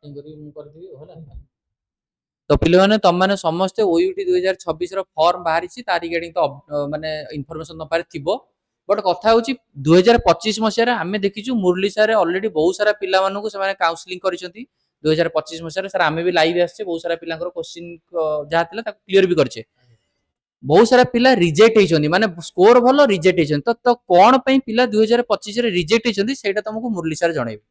Cutting करी मु कर देबी होला। तो पिले माने तम माने समस्त ओयूटी 2026 रो फॉर्म बाहरी छि तार रिगार्डिंग तो माने इन्फॉर्मेशन न पारे थिबो। बट कथा होची 2025 मसिया रे हमें देखिछु मुरली सर ऑलरेडी बहुत सारा पिला मानु को से माने काउंसलिंग करिसंती 2025 मसिया रे सर हमें भी लाइव आछे बहुत सारा पिलांकर क्वेश्चन जहा थिला ता क्लियर भी करछे। बहुत सारा पिला रिजेक्ट होइछंती माने स्कोर भलो रिजेक्ट होइछंती तो कोन पई पिला 2025 रे रिजेक्ट होइछंती सेटा तुमको मुरली सर जणैबे।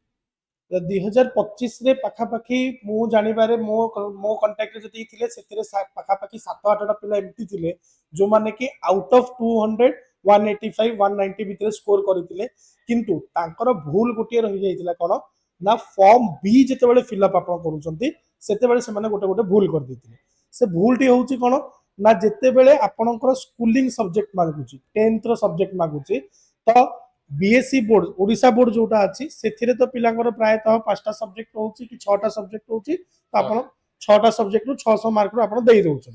2025 रे पाखापाखि मु जानिबारे मो कांटेक्ट जति थिले सेतिरे पाखापाखि 7-8 टा पिला एमती थिले जो माने कि आउट ऑफ 200 185 190 भितर स्कोर करथिले किंतु तांकर भूल गोटे रहि जाइतिला कोन ना फॉर्म बी जते बेले फिलअप आपण करूचंती सेते बेले से माने गोटे गोटे भूल कर दिथिले। से भूलटी होउची कोन ना जते बेले आपणकर स्कूलिंग सब्जेक्ट मागुची 10th रो सब्जेक्ट मागुची तो बीएससी बोर्ड ओडिशा बोर्ड जोटा अछि सेथिरे तो पिलांगर प्रायतः 5टा सब्जेक्ट होउची कि 6टा सब्जेक्ट होउची तो आपण 6टा सब्जेक्ट रो 600 मार्क रो आपण देई दोउछन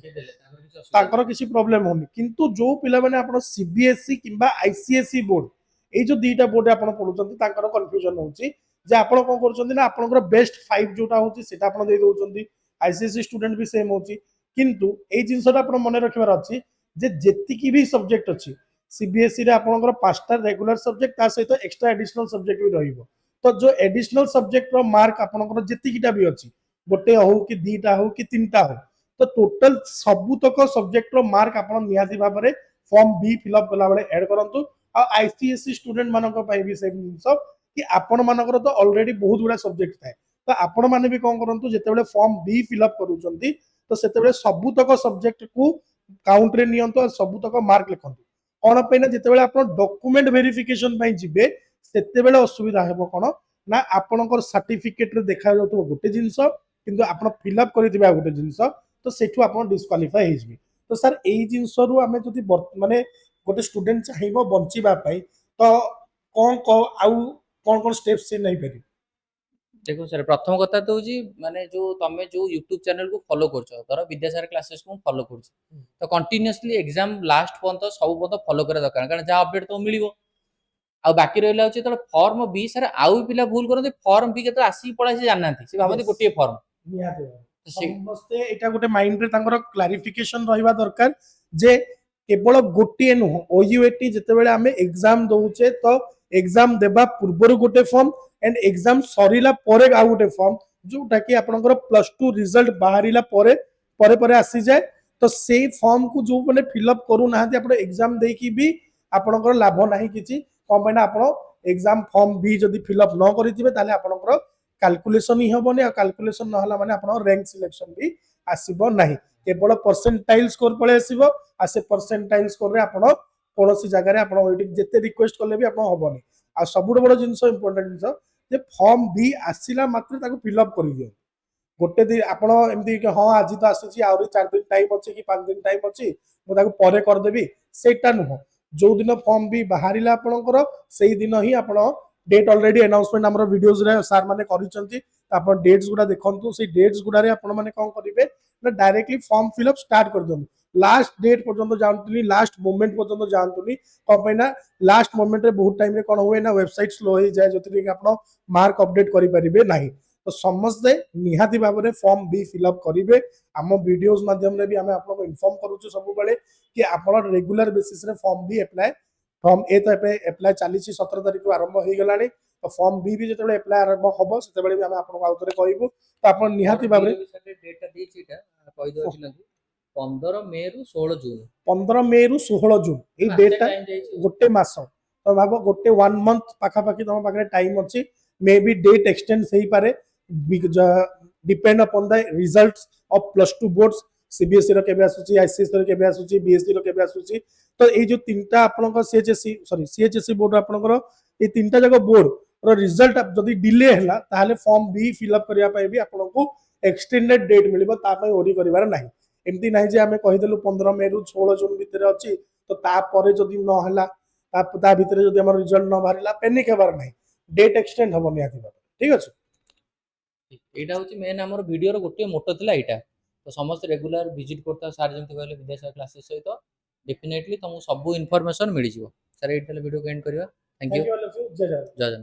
तांकर किसी प्रॉब्लम होनी किंतु जो पिला माने आपण सीबीएसई किबा आईसीएसई बोर्ड ए जो दीटा बोर्ड आपण पढुचंती तांकर कंफ्यूजन होउची जे आपण कोन करचंती ना आपनकर बेस्ट 5 जोटा होउची सेटा आपण देई दोउचंती आईसीएसई स्टूडेंट भी सेम होउची किंतु ए जिंसटा आपण मने रखिबार अछि जे जेतिकी भी सब्जेक्ट अछि सीबीएसई रे आपनकर 5टा रेगुलर सब्जेक्ट ता सहित एक्स्ट्रा एडिशनल सब्जेक्ट भी रहिबो तो जो एडिशनल सब्जेक्ट रो मार्क आपनकर जेतिकीटा भी अछि गोटे हो कि दीटा हो कि तीनटा हो तो टोटल सबुतक सब्जेक्ट रो मार्क आपण नियाति भाबरे फॉर्म बी फिलअप कला बेले ऐड करंतु आ आईसीएसई स्टूडेंट मानको पई भी सेम जिंस कि आपण मानकर तो ऑलरेडी बहुत गुडा सब्जेक्ट थाए तो आपण माने भी कोन करंतु जते बेले फॉर्म बी फिलअप करूचंती तो सेते बेले सबुतक सब्जेक्ट को काउंट रे नियंतो सबुतक मार्क लिखंतु कोन पे ना जते बेले आपण डॉक्यूमेंट वेरिफिकेशन पई जिबे सेते बेले असुविधा हेबो कोन ना आपणकर सर्टिफिकेट रे देखा जाउतो गोटे जिंस किंतु आपण फिलअप करितिबा गोटे जिंस तो सेठु आपण डिस्क्वालिफाई हेजबी तो सर एई जिंस रु हमें जति माने गोटे स्टूडेंट चाहिबो बंचिबा पई तो कोन को आउ कोन कोन स्टेप्स से नहीं परि। देखो सर प्रथम कथा तो होची माने जो तमे जो YouTube चैनल को फॉलो करछो धर विद्यासागर क्लासेस को फॉलो करछ तो कंटीन्यूअसली एग्जाम लास्ट पर्यंत सब पर्यंत फॉलो करे दरकार कारण जा अपडेट तो मिलिबो आ बाकी रहला होची त फॉर्म बी सर आउ पिला भूल करते फॉर्म बी केते आसी पळा से जाननांती से भाबते गोटे फॉर्म निहाते समस्ते एटा गोटे माइंड रे तांकर क्लैरिफिकेशन रहिबा दरकार जे केवल गोटे नुह ओयूएटी जते बेले हमें एग्जाम दोउचे तो एग्जाम देबा पूर्वरु गोटे फॉर्म एंड एग्जाम सरीला परे आ गोटे फॉर्म जोटा कि आपनकर +2 रिजल्ट बाहरिला परे परे परे आसी जाय तो से फॉर्म को जो माने फिलअप करू नाहंती आपण एग्जाम देई की भी आपनकर लाभ नाही किछि कम पैना आपण एग्जाम फॉर्म भी जदी फिलअप न करिथिबे ताले आपनकर कैलकुलेशन ही होबनी आ कैलकुलेशन न हला माने आपण रैंक सिलेक्शन भी आसीबो नाही केवल परसेंटाइल स्कोर पळे आसीबो आ से परसेंटाइल स्कोर रे आपण कोनोसी जगह रे आपण जेते रिक्वेस्ट करले भी आपण होबनी आ सबुड बड़ जिंस इंपोर्टेंट जिंस जे फॉर्म बी आसिला मात्र ताको फिलअप करि दियो गोटे दिन आपण एमती कि हां आज तो आसी आउरी 4 दिन टाइम अछि कि 5 दिन टाइम अछि मो ताको परे कर देबी सेटा नुह जो दिन फॉर्म बी बाहरिला आपणकर सेही दिन ही आपण डेट ऑलरेडी अनाउंसमेंट हमर वीडियोज रे सर माने करिसंती आपण डेट्स गुडा देखंतु से डेट्स गुडा रे आपण माने कोन करिवे ना डायरेक्टली फॉर्म फिलअप स्टार्ट कर दन लास्ट डेट पर्यंत जानतुनी लास्ट मोमेंट पर्यंत जानतुनी कंपैना लास्ट मोमेंट रे बहुत टाइम रे कोन होए ना वेबसाइट स्लो हो जाए जति कि आपण मार्क अपडेट करि परिबे नाही तो समझते निहाती भाव में फॉर्म बी फिलअप करेंगे आम वीडियोज माध्यम भी आम आपको इनफॉर्म करूँ सब बेले कि आप रेगुलर बेसिस रे फॉर्म बी एप्लाय फॉर्म ए तो एप्लाय चली 17 तारीख को आरंभ हो गलानी तो फॉर्म बी भी जो एप्लाय आरंभ हम से भी आम आपको आउे कहूँ तो आप निहाती भाव में डेटा देछि एटा कहि दो छिला 15 मे रु 16 जून 15 मे रु 16 जून ए डेटा गोटे मास तो भाव गोटे 1 मंथ पाखा पाखी तुम पाखे टाइम अच्छी मे बी डेट एक्सटेंड हो पारे depend upon the results of +2 boards CBSE रो केबे आसुची आईसीएसई रो केबे आसुची बीएससी रो केबे आसुची तो ए जो तीनटा आपनकर सीएचएसई बोर्ड आपनकर ए तीनटा जगह बोर्ड रो रिजल्ट जदी डिले हला ताले फॉर्म बी फिलअप करिया पाए भी आपनको एक्सटेंडेड डेट मिलिबो ता पई ओरी करिवार नाही एमती नाही जे हमें कहि देलु 15 मे रु 16 जून भीतर अछि तो ता परे जदी न हला ता भीतर जदी हमर रिजल्ट न बाहरिला पैनिक हेबार नाही डेट एक्सटेंड हबो नियाती ठीक अछि एटा होची मेन हमर वीडियो रो गोटे मोटो थिला एटा तो समस्त रेगुलर विजिट करता सर जेंति कहले विद्यासागर क्लासेस सहित डेफिनेटली तुमको सब इन्फॉर्मेशन मिल जिवो sir Etah video and करिवा thank you जय जय